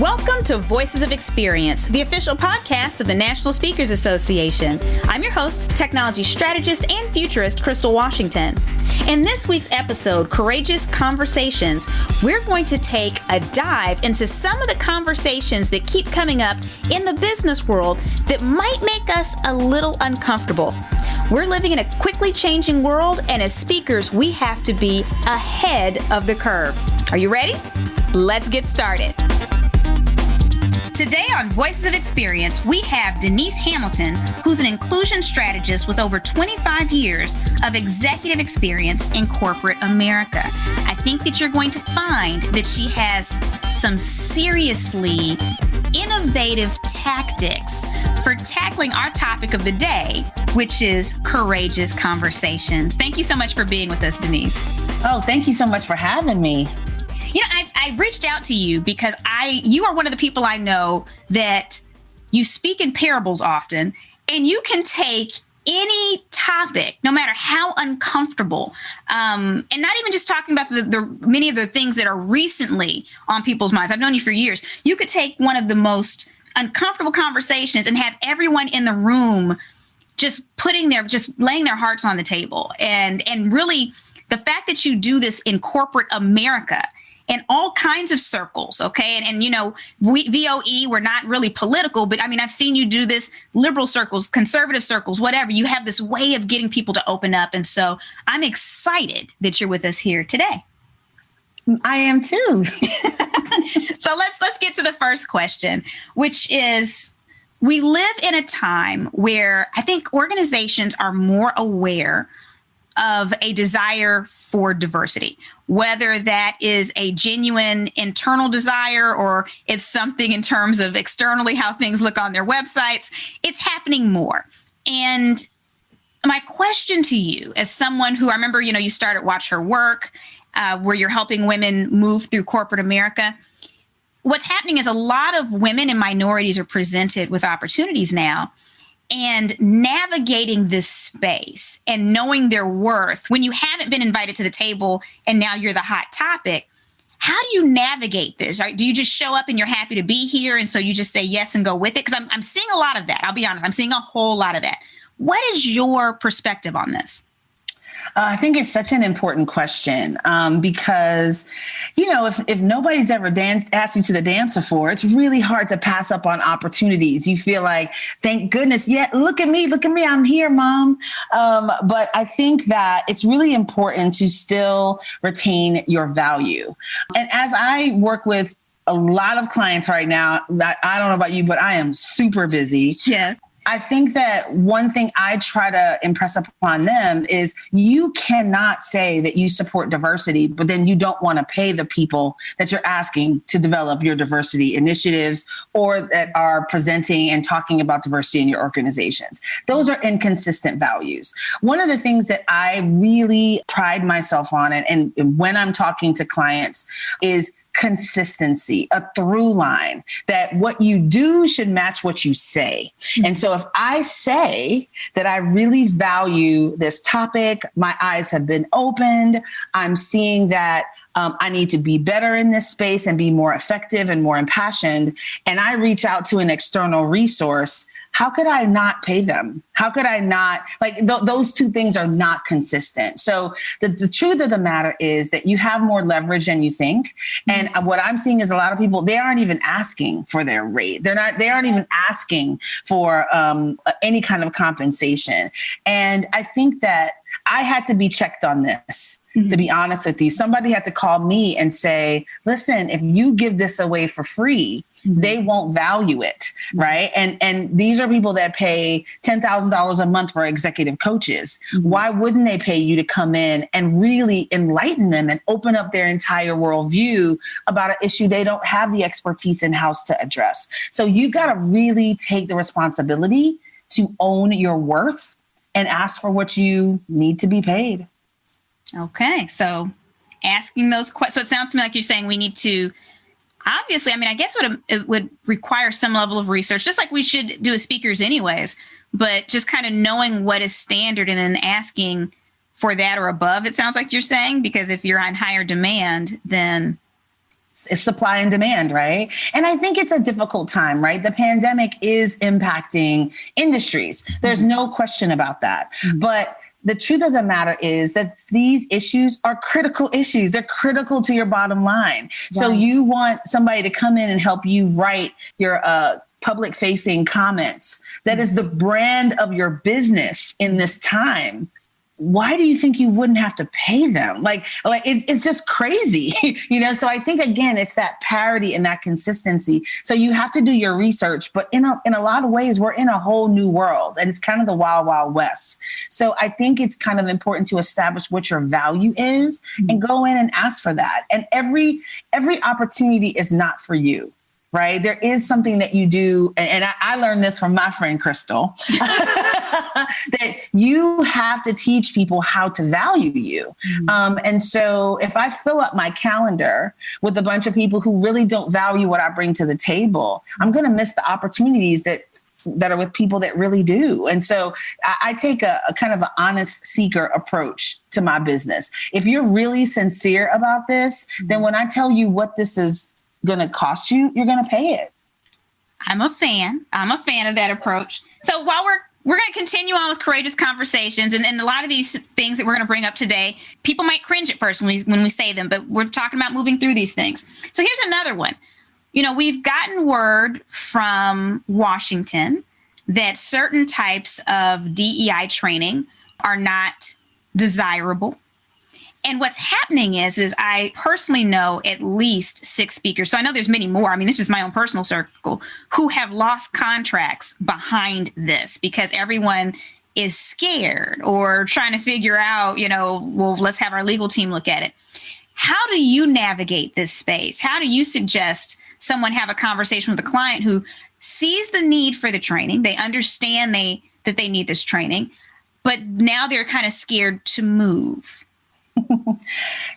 Welcome to Voices of Experience, the official podcast of the National Speakers Association. I'm your host, technology strategist and futurist, Crystal Washington. In this week's episode, Courageous Conversations, we're going to take a dive into some of the conversations that keep coming up in the business world that might make us a little uncomfortable. We're living in a quickly changing world, and as speakers, we have to be ahead of the curve. Are you ready? Let's get started. Today on Voices of Experience, we have Denise Hamilton, who's an inclusion strategist with over 25 years of executive experience in corporate America. I think that you're going to find that she has some seriously innovative tactics for tackling our topic of the day, which is courageous conversations. Thank you so much for being with us, Denise. Oh, thank you so much for having me. You know, I reached out to you because you are one of the people I know that you speak in parables often, and you can take any topic, no matter how uncomfortable, and not even just talking about the many of the things that are recently on people's minds. I've known you for years. You could take one of the most uncomfortable conversations and have everyone in the room just laying their hearts on the table. And really, the fact that you do this in corporate America, in all kinds of circles, okay? And you know, VOE, we're not really political, but I mean, I've seen you do this, liberal circles, conservative circles, whatever. You have this way of getting people to open up. And so I'm excited that you're with us here today. I am too. So let's get to the first question, which is, we live in a time where I think organizations are more aware of a desire for diversity, whether that is a genuine internal desire or it's something in terms of externally how things look on their websites. It's happening more. And my question to you, as someone who, I remember, you know, you started Watch Her Work, where you're helping women move through corporate America. What's happening is a lot of women and minorities are presented with opportunities now. And navigating this space and knowing their worth when you haven't been invited to the table and now you're the hot topic, how do you navigate this? Right? Do you just show up and you're happy to be here and so you just say yes and go with it? Because I'm seeing a lot of that. I'll be honest. I'm seeing a whole lot of that. What is your perspective on this? I think it's such an important question because, you know, if nobody's ever asked you to the dancer floor, it's really hard to pass up on opportunities. You feel like, thank goodness, yeah, look at me, I'm here, Mom. But I think that it's really important to still retain your value. And as I work with a lot of clients right now, I don't know about you, but I am super busy. Yes. I think that one thing I try to impress upon them is you cannot say that you support diversity, but then you don't want to pay the people that you're asking to develop your diversity initiatives or that are presenting and talking about diversity in your organizations. Those are inconsistent values. One of the things that I really pride myself on, and when I'm talking to clients, is consistency, a through line, that what you do should match what you say. And so if I say that I really value this topic, my eyes have been opened, I'm seeing that I need to be better in this space and be more effective and more impassioned, and I reach out to an external resource, how could I not pay them? How could I not, those two things are not consistent. So the truth of the matter is that you have more leverage than you think. And what I'm seeing is a lot of people, they aren't even asking for their rate. They aren't even asking for any kind of compensation. And I think that I had to be checked on this, to be honest with you. Somebody had to call me and say, listen, if you give this away for free, they won't value it, right? And these are people that pay $10,000 a month for executive coaches. Why wouldn't they pay you to come in and really enlighten them and open up their entire worldview about an issue they don't have the expertise in-house to address? So you got to really take the responsibility to own your worth and ask for what you need to be paid. Okay. So asking those questions. So it sounds to me like you're saying we need to, obviously, I mean, I guess it would require some level of research, just like we should do as speakers anyways, but just kind of knowing what is standard and then asking for that or above, it sounds like you're saying, because if you're on higher demand, then It's supply and demand, right? And I think it's a difficult time, right? The pandemic is impacting industries. There's no question about that. But the truth of the matter is that these issues are critical issues. They're critical to your bottom line. Right. So you want somebody to come in and help you write your public facing comments. That is the brand of your business in this time. Why do you think you wouldn't have to pay them? Like it's just crazy, So I think, again, it's that parity and that consistency. So you have to do your research, but in a lot of ways, we're in a whole new world, and it's kind of the wild, wild west. So I think it's kind of important to establish what your value is and go in and ask for that. And every opportunity is not for you. Right. There is something that you do. And I learned this from my friend, Crystal, that you have to teach people how to value you. And so if I fill up my calendar with a bunch of people who really don't value what I bring to the table, I'm going to miss the opportunities that are with people that really do. And so I take a kind of an honest seeker approach to my business. If you're really sincere about this, then when I tell you what this is going to cost you, you're going to pay it. I'm a fan of that approach. So while we're going to continue on with courageous conversations, and a lot of these things that we're going to bring up today, people might cringe at first when we say them, but we're talking about moving through these things. So here's another one. We've gotten word from Washington that certain types of DEI training are not desirable. And what's happening is I personally know at least 6 speakers. So I know there's many more. I mean, this is my own personal circle who have lost contracts behind this because everyone is scared or trying to figure out, well, let's have our legal team look at it. How do you navigate this space? How do you suggest someone have a conversation with a client who sees the need for the training? They understand that they need this training, but now they're kind of scared to move.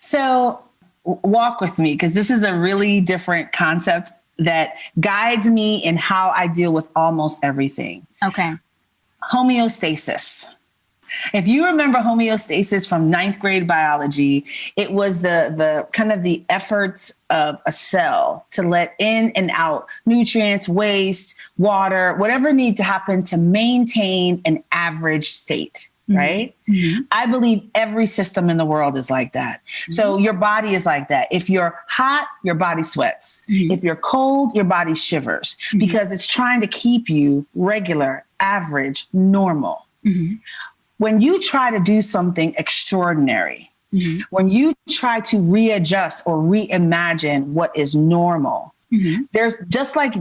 So walk with me, because this is a really different concept that guides me in how I deal with almost everything. Okay. Homeostasis. If you remember homeostasis from 9th grade biology, it was the kind of the efforts of a cell to let in and out nutrients, waste, water, whatever needs to happen to maintain an average state. Right? Mm-hmm. I believe every system in the world is like that. Mm-hmm. So your body is like that. If you're hot, your body sweats. Mm-hmm. If you're cold, your body shivers because it's trying to keep you regular, average, normal. Mm-hmm. When you try to do something extraordinary, when you try to readjust or reimagine what is normal, there's just like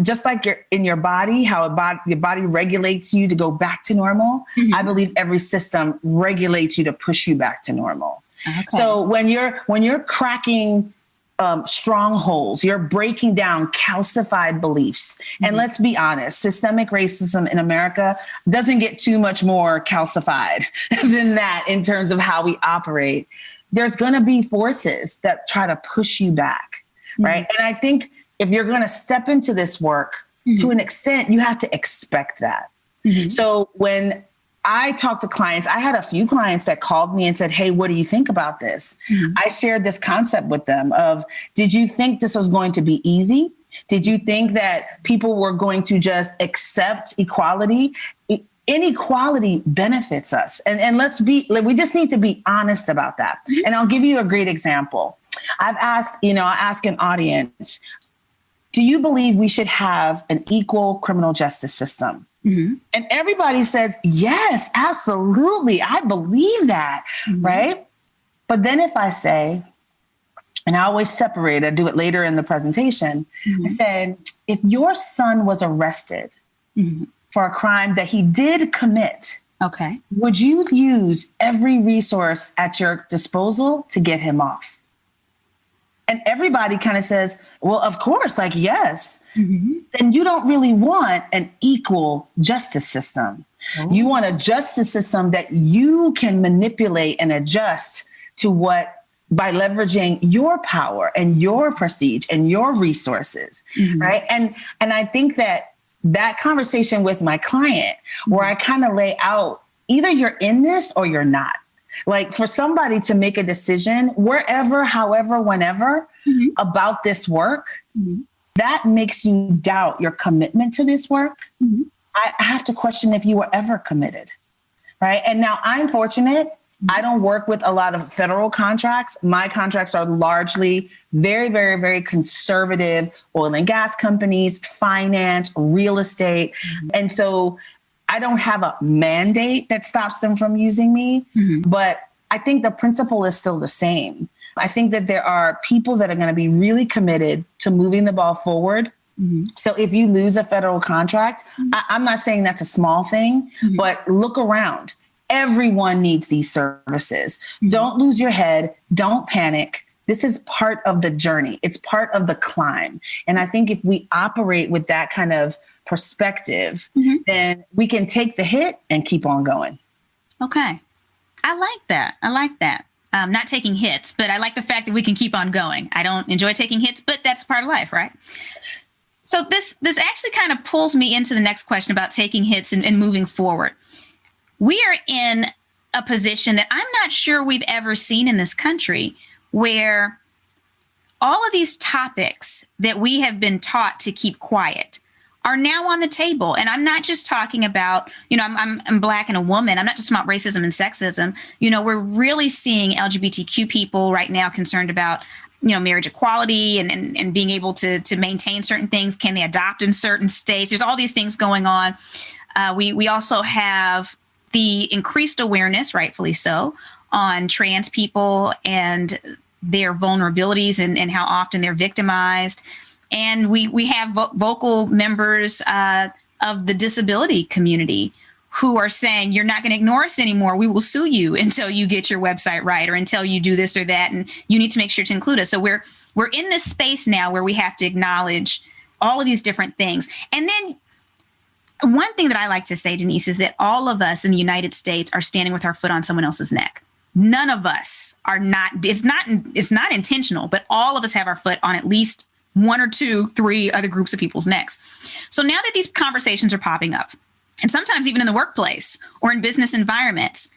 you're in your body, how your body regulates you to go back to normal. I believe every system regulates you to push you back to normal. Okay. So when you're cracking strongholds, you're breaking down calcified beliefs. And let's be honest, systemic racism in America doesn't get too much more calcified than that in terms of how we operate. There's going to be forces that try to push you back, right? And I think if you're going to step into this work to an extent, you have to expect that. So when I talk to clients, I had a few clients that called me and said, hey, what do you think about this? I shared this concept with them of, did you think this was going to be easy? Did you think that people were going to just accept equality? Inequality benefits us. And we just need to be honest about that. And I'll give you a great example. I ask an audience, do you believe we should have an equal criminal justice system? And everybody says, yes, absolutely. I believe that, right? But then if I say, and I always separate, I do it later in the presentation, I said, if your son was arrested for a crime that he did commit, okay, would you use every resource at your disposal to get him off? And everybody kind of says, well, of course, like, yes. Then you don't really want an equal justice system. You want a justice system that you can manipulate and adjust to by leveraging your power and your prestige and your resources, right? And I think that conversation with my client, where I kind of lay out, either you're in this or you're not. Like, for somebody to make a decision wherever, however, whenever, about this work, that makes you doubt your commitment to this work. I have to question if you were ever committed, right? And now I'm fortunate. I don't work with a lot of federal contracts. My contracts are largely very, very, very conservative oil and gas companies, finance, real estate. And so I don't have a mandate that stops them from using me, but I think the principle is still the same. I think that there are people that are going to be really committed to moving the ball forward. So if you lose a federal contract, I'm not saying that's a small thing, but look around. Everyone needs these services. Don't lose your head. Don't panic. This is part of the journey. It's part of the climb. And I think if we operate with that kind of perspective, then we can take the hit and keep on going. Okay. I like that. Not taking hits, but I like the fact that we can keep on going. I don't enjoy taking hits, but that's part of life, right? So this actually kind of pulls me into the next question about taking hits and moving forward. We are in a position that I'm not sure we've ever seen in this country, where all of these topics that we have been taught to keep quiet are now on the table. And I'm not just talking about, I'm Black and a woman. I'm not just about racism and sexism. We're really seeing LGBTQ people right now concerned about, marriage equality and being able to maintain certain things. Can they adopt in certain states? There's all these things going on. We also have the increased awareness, rightfully so, on trans people and their vulnerabilities and how often they're victimized. And we have vocal members of the disability community who are saying, you're not going to ignore us anymore. We will sue you until you get your website right or until you do this or that. And you need to make sure to include us. So we're in this space now where we have to acknowledge all of these different things. And then one thing that I like to say, Denise, is that all of us in the United States are standing with our foot on someone else's neck. None of us are not, it's not intentional, but all of us have our foot on at least one or two, three other groups of people's necks. So now that these conversations are popping up, and sometimes even in the workplace or in business environments,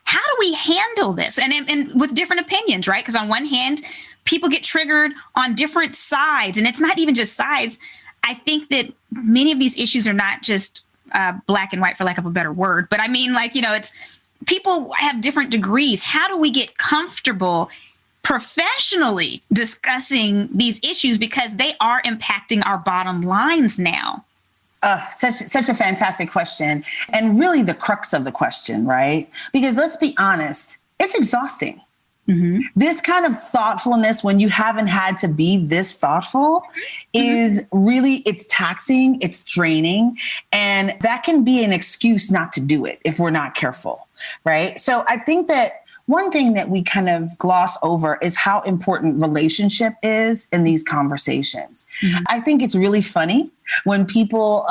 how do we handle this? And with different opinions, right? Because on one hand, people get triggered on different sides, and it's not even just sides. I think that many of these issues are not just black and white, for lack of a better word, but I mean, it's people have different degrees. How do we get comfortable professionally discussing these issues, because they are impacting our bottom lines now? Such a fantastic question, and really the crux of the question, right? Because let's be honest, it's exhausting. This kind of thoughtfulness, when you haven't had to be this thoughtful, is really, it's taxing, it's draining, and that can be an excuse not to do it if we're not careful, right? So I think that one thing that we kind of gloss over is how important relationship is in these conversations. I think it's really funny when people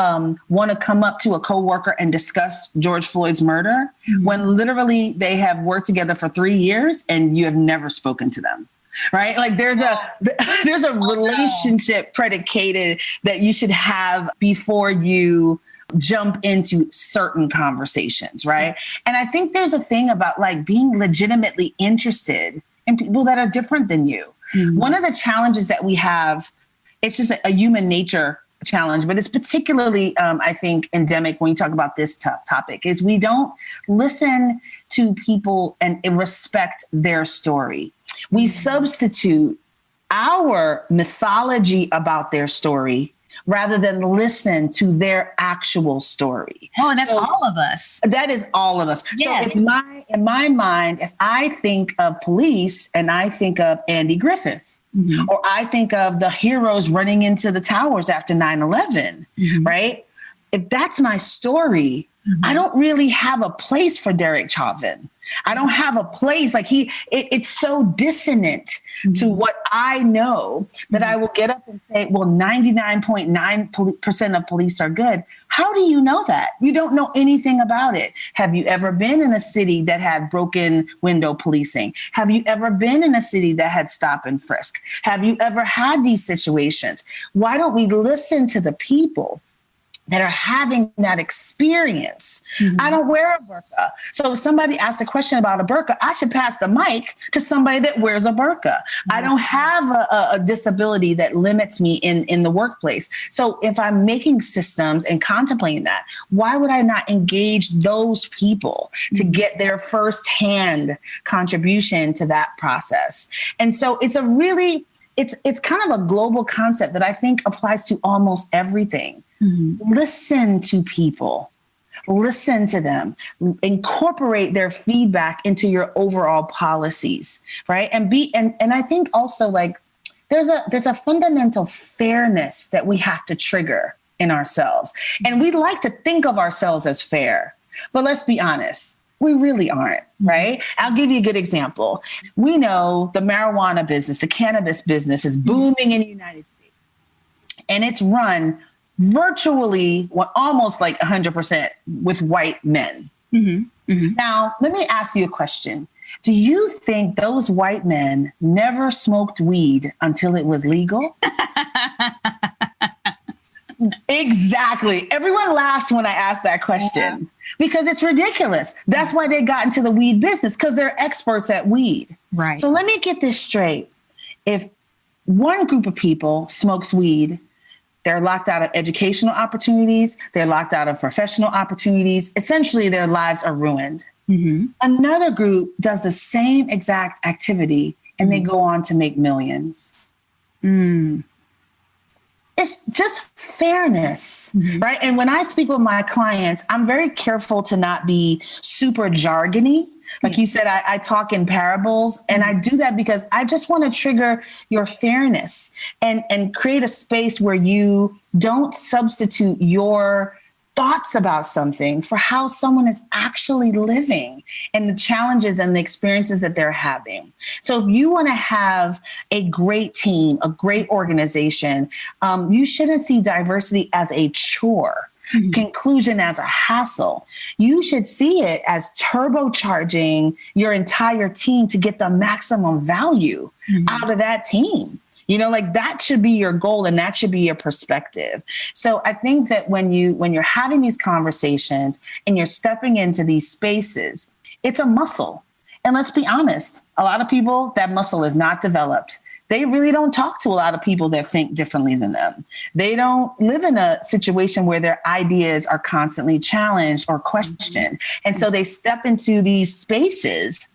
want to come up to a coworker and discuss George Floyd's murder, when literally they have worked together for 3 years and you have never spoken to them. Right? Like there's a relationship predicated that you should have before you jump into certain conversations, right? And I think there's a thing about being legitimately interested in people that are different than you. One of the challenges that we have, it's just a human nature challenge, but it's particularly, I think, endemic when you talk about this topic, is we don't listen to people and respect their story. We substitute our mythology about my story rather than listen to their actual story. Oh, and that's all of us. That is all of us. Yes. So in my mind, if I think of police and I think of Andy Griffith, or I think of the heroes running into the towers after 9/11, right? If that's my story, I don't really have a place for Derek Chauvin. I don't have a place, it's so dissonant to what I know that I will get up and say, well, 99.9% of police are good. How do you know that? You don't know anything about it. Have you ever been in a city that had broken window policing? Have you ever been in a city that had stop and frisk? Have you ever had these situations? Why don't we listen to the people that are having that experience. I don't wear a burqa. So if somebody asks a question about a burqa, I should pass the mic to somebody that wears a burqa. I don't have a disability that limits me in the workplace. So if I'm making systems and contemplating that, why would I not engage those people to get their firsthand contribution to that process? And so it's it's kind of a global concept that I think applies to almost everything. Listen to people, listen to them, incorporate their feedback into your overall policies, right? And I think also like there's a fundamental fairness that we have to trigger in ourselves. And we like to think of ourselves as fair, but let's be honest, we really aren't, right? I'll give you a good example. We know the marijuana business, the cannabis business is booming in the United States, and it's run virtually almost like 100% with white men. Now, let me ask you a question. Do you think those white men never smoked weed until it was legal? Exactly. Everyone laughs when I ask that question because it's ridiculous. That's why they got into the weed business, because they're experts at weed. Right. So let me get this straight. If one group of people smokes weed, they're locked out of educational opportunities. They're locked out of professional opportunities. Essentially, their lives are ruined. Another group does the same exact activity and they go on to make millions. It's just fairness, right? And when I speak with my clients, I'm very careful to not be super jargony. Like you said, I talk in parables, and I do that because I just want to trigger your fairness and create a space where you don't substitute your thoughts about something for how someone is actually living and the challenges and the experiences that they're having. So if you want to have a great team, a great organization, you shouldn't see diversity as a chore. Conclusion as a hassle. You should see it as turbocharging your entire team to get the maximum value out of that team. You know, like that should be your goal and that should be your perspective. So I think that when you're having these conversations and you're stepping into these spaces, it's a muscle. And let's be honest, a lot of people, that muscle is not developed. They really don't talk to a lot of people that think differently than them. They don't live in a situation where their ideas are constantly challenged or questioned. And so they step into these spaces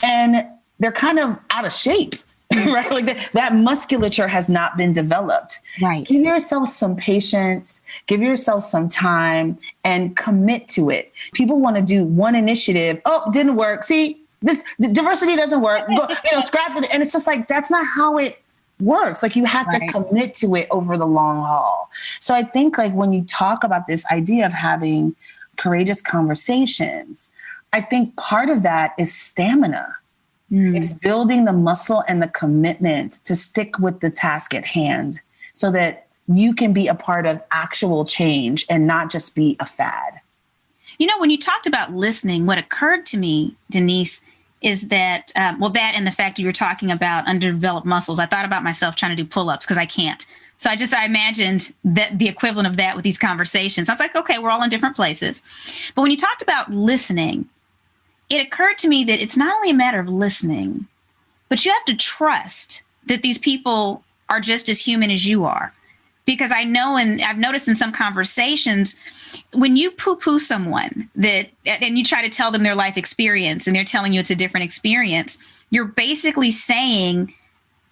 and they're kind of out of shape, right? Like that musculature has not been developed. Right. Give yourself some patience, give yourself some time and commit to it. People want to do one initiative. Oh, didn't work. See, this diversity doesn't work. Go, scrap it. And it's just like, that's not how it works. Like you have to commit to it over the long haul. So I think like when you talk about this idea of having courageous conversations, I think part of that is stamina. It's building the muscle and the commitment to stick with the task at hand so that you can be a part of actual change and not just be a fad. You know, when you talked about listening, what occurred to me, Denise, is that, that and the fact you were talking about underdeveloped muscles, I thought about myself trying to do pull-ups because I can't. So I imagined that the equivalent of that with these conversations. I was like, okay, we're all in different places. But when you talked about listening, it occurred to me that it's not only a matter of listening, but you have to trust that these people are just as human as you are. Because I know, and I've noticed in some conversations, when you poo-poo someone and you try to tell them their life experience and they're telling you it's a different experience, you're basically saying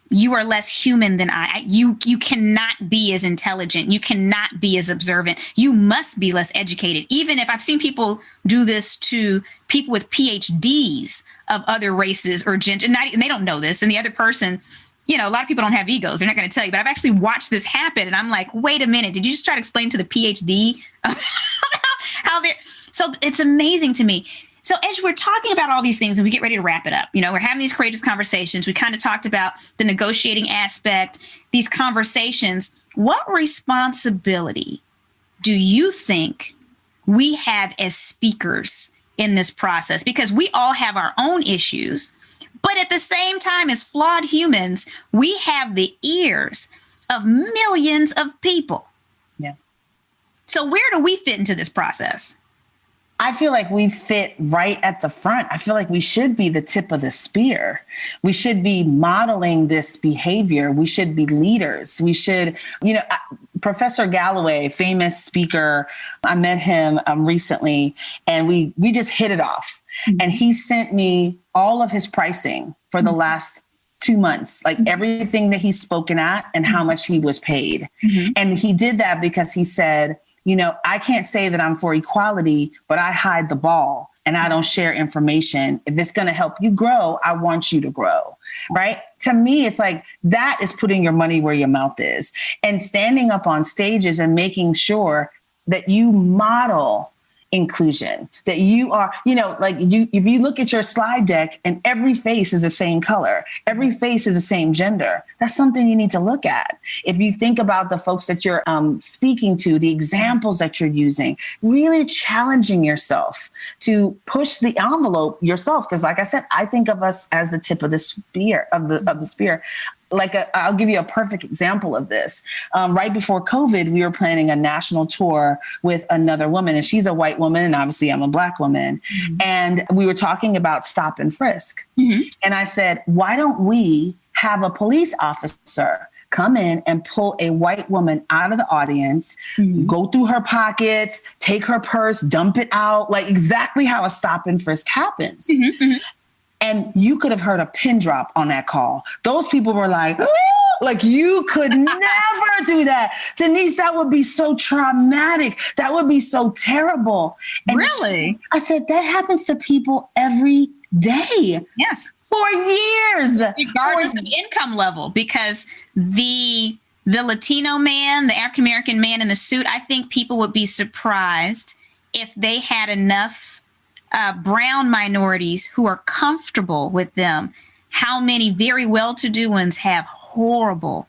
you are less human than I. You cannot be as intelligent. You cannot be as observant. You must be less educated. Even if I've seen people do this to people with PhDs of other races or gender, and they don't know this. And the other person, a lot of people don't have egos. They're not going to tell you, but I've actually watched this happen. And I'm like, wait a minute. Did you just try to explain to the PhD how they're, so it's amazing to me. So as we're talking about all these things and we get ready to wrap it up, we're having these courageous conversations. We kind of talked about the negotiating aspect, these conversations. What responsibility do you think we have as speakers in this process? Because we all have our own issues, but at the same time, as flawed humans, we have the ears of millions of people. Yeah. So So where do we fit into this process? I feel like we fit right at the front. I feel like we should be the tip of the spear. We should be modeling this behavior. We should be leaders. We should, Professor Galloway, famous speaker, I met him recently, and we just hit it off. Mm-hmm. And he sent me all of his pricing for the last 2 months, like everything that he's spoken at and how much he was paid. Mm-hmm. And he did that because he said, I can't say that I'm for equality, but I hide the ball and I don't share information. If it's going to help you grow, I want you to grow, right? To me, it's like that is putting your money where your mouth is and standing up on stages and making sure that you model inclusion, that you are, if you look at your slide deck and every face is the same color, every face is the same gender, that's something you need to look at. If you think about the folks that you're speaking to, the examples that you're using, really challenging yourself to push the envelope yourself. Because like I said, I think of us as the tip of the spear of the spear. I'll give you a perfect example of this. Right before COVID, we were planning a national tour with another woman, and she's a white woman, and obviously I'm a Black woman. Mm-hmm. And we were talking about stop and frisk. Mm-hmm. And I said, why don't we have a police officer come in and pull a white woman out of the audience, go through her pockets, take her purse, dump it out, like exactly how a stop and frisk happens. Mm-hmm. Mm-hmm. And you could have heard a pin drop on that call. Those people were like, like you could never do that. Denise, that would be so traumatic. That would be so terrible. And really? I said, that happens to people every day. Yes. For years. Regardless of income level, because the Latino man, the African-American man in the suit, I think people would be surprised if they had enough brown minorities who are comfortable with them, how many very well-to-do ones have horrible,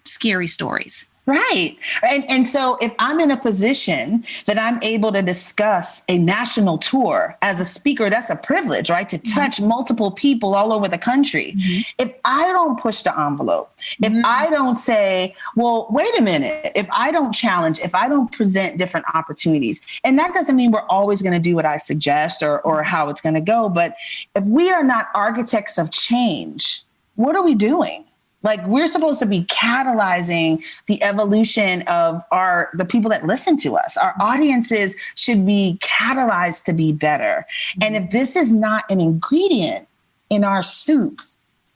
scary stories. Right. And so if I'm in a position that I'm able to discuss a national tour as a speaker, that's a privilege, right? To touch multiple people all over the country. Mm-hmm. If I don't push the envelope, if I don't say, well, wait a minute, if I don't challenge, if I don't present different opportunities, and that doesn't mean we're always going to do what I suggest or how it's going to go. But if we are not architects of change, what are we doing? Like we're supposed to be catalyzing the evolution of the people that listen to us. Our audiences should be catalyzed to be better. And if this is not an ingredient in our soup,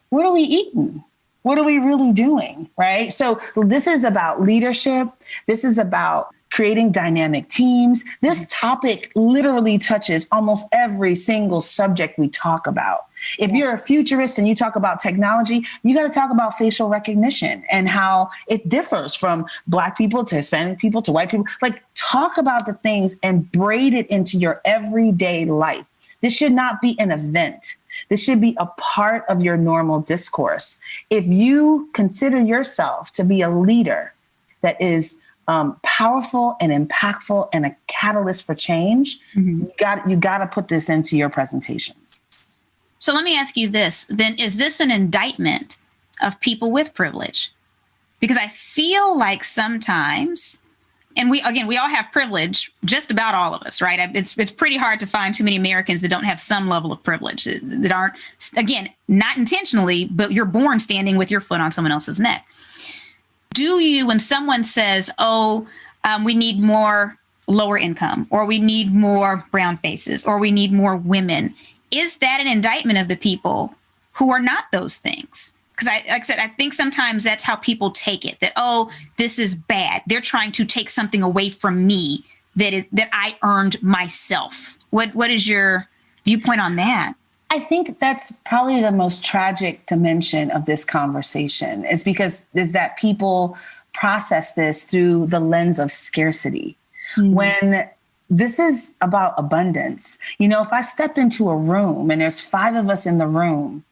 what are we eating? What are we really doing? Right? So this is about leadership. This is about creating dynamic teams. This topic literally touches almost every single subject we talk about. If you're a futurist and you talk about technology, you got to talk about facial recognition and how it differs from Black people to Hispanic people to white people. Like talk about the things and braid it into your everyday life. This should not be an event. This should be a part of your normal discourse. If you consider yourself to be a leader that is powerful and impactful and a catalyst for change, you got to put this into your presentations. So let me ask you this, then, is this an indictment of people with privilege? Because I feel like sometimes, and we all have privilege, just about all of us, right? It's pretty hard to find too many Americans that don't have some level of privilege, that aren't, again, not intentionally, but you're born standing with your foot on someone else's neck. Do you, when someone says, we need more lower income, or we need more brown faces, or we need more women, is that an indictment of the people who are not those things? Because like I said, I think sometimes that's how people take it, that, this is bad. They're trying to take something away from me that I earned myself. What is your viewpoint on that? I think that's probably the most tragic dimension of this conversation is that people process this through the lens of scarcity. Mm-hmm. When this is about abundance. If I step into a room and there's 5 of us in the room,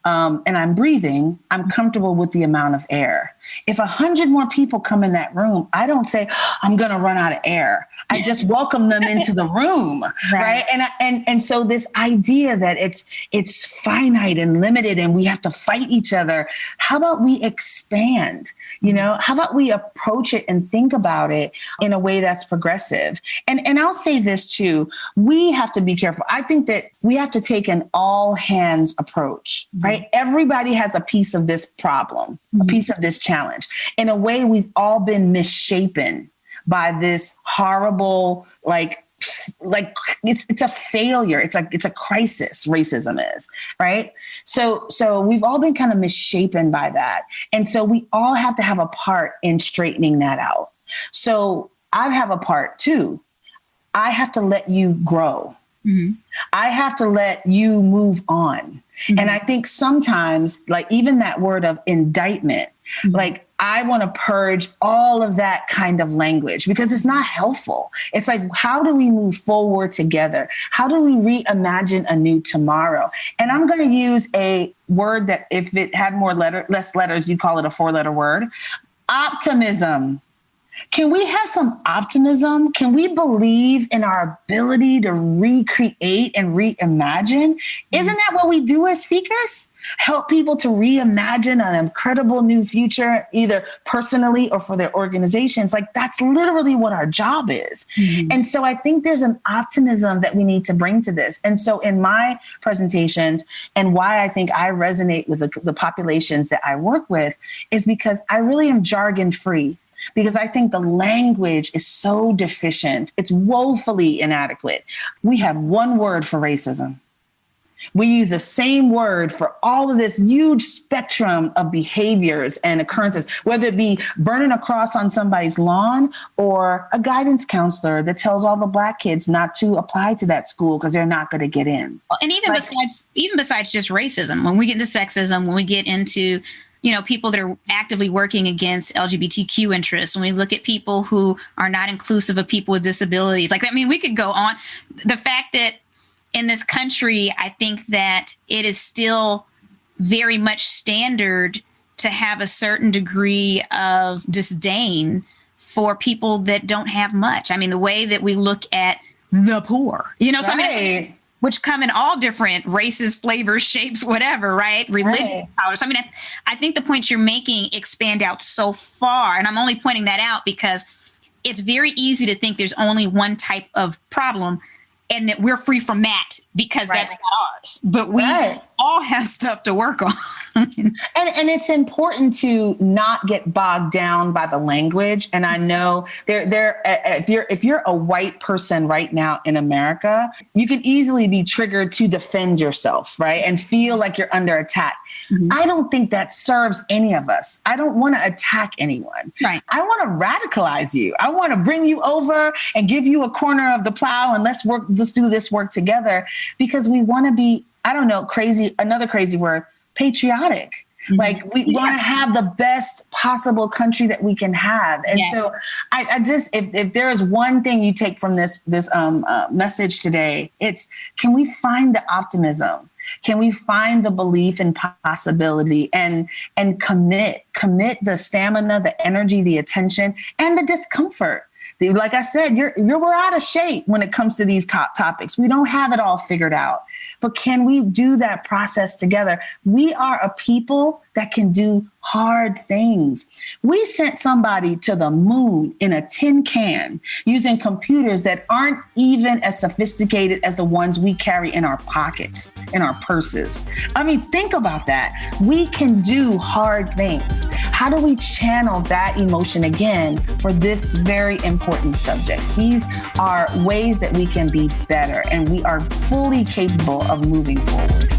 and I'm breathing, I'm comfortable with the amount of air. If 100 more people come in that room, I don't say, I'm going to run out of air. I just welcome them into the room. Right. And so this idea that it's finite and limited and we have to fight each other. How about we expand? How about we approach it and think about it in a way that's progressive? And I'll say this too. We have to be careful. I think that we have to take an all hands approach, right? Everybody has a piece of this problem, a piece of this challenge. In a way, we've all been misshapen by this horrible, it's a failure. It's a crisis. Racism is, right? So we've all been kind of misshapen by that. And so we all have to have a part in straightening that out. So I have a part too. I have to let you grow. I have to let you move on. And I think sometimes, even that word of indictment, I want to purge all of that kind of language because it's not helpful. It's like, how do we move forward together? How do we reimagine a new tomorrow? And I'm going to use a word that if it had less letters, you'd call it a 4-letter word. Optimism. Can we have some optimism? Can we believe in our ability to recreate and reimagine? Isn't that what we do as speakers? Help people to reimagine an incredible new future, either personally or for their organizations. That's literally what our job is. And so I think there's an optimism that we need to bring to this. And so in my presentations, and why I think I resonate with the populations that I work with, is because I really am jargon free. Because I think the language is so deficient. It's woefully inadequate. We have one word for racism. We use the same word for all of this huge spectrum of behaviors and occurrences, whether it be burning a cross on somebody's lawn or a guidance counselor that tells all the Black kids not to apply to that school because they're not going to get in. And even besides just racism, when we get into sexism, when we get into people that are actively working against LGBTQ interests, when we look at people who are not inclusive of people with disabilities, we could go on. The fact that in this country, I think that it is still very much standard to have a certain degree of disdain for people that don't have much. The way that we look at the poor, Right. Which come in all different races, flavors, shapes, whatever, right? Religious colors. I think the points you're making expand out so far. And I'm only pointing that out because it's very easy to think there's only one type of problem and that we're free from that because that's not ours. But we all have stuff to work on. And it's important to not get bogged down by the language. And I know if you're a white person right now in America, you can easily be triggered to defend yourself, right? And feel like you're under attack. I don't think that serves any of us. I don't want to attack anyone. Right. I want to radicalize you. I want to bring you over and give you a corner of the plow and let's do this work together because we want to be, crazy, another crazy word, patriotic. We want to have the best possible country that we can have. And so I just, if there is one thing you take from this message today, it's, can we find the optimism? Can we find the belief in possibility and commit the stamina, the energy, the attention, and the discomfort? Like I said, we're out of shape when it comes to these topics. We don't have it all figured out. But can we do that process together? We are a people that can do hard things. We sent somebody to the moon in a tin can using computers that aren't even as sophisticated as the ones we carry in our pockets, in our purses. Think about that. We can do hard things. How do we channel that emotion again for this very important subject? These are ways that we can be better, and we are fully capable of moving forward.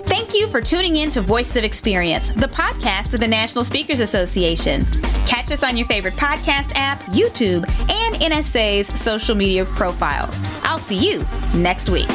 Thank you for tuning in to Voices of Experience, the podcast of the National Speakers Association. Catch us on your favorite podcast app, YouTube, and NSA's social media profiles. I'll see you next week.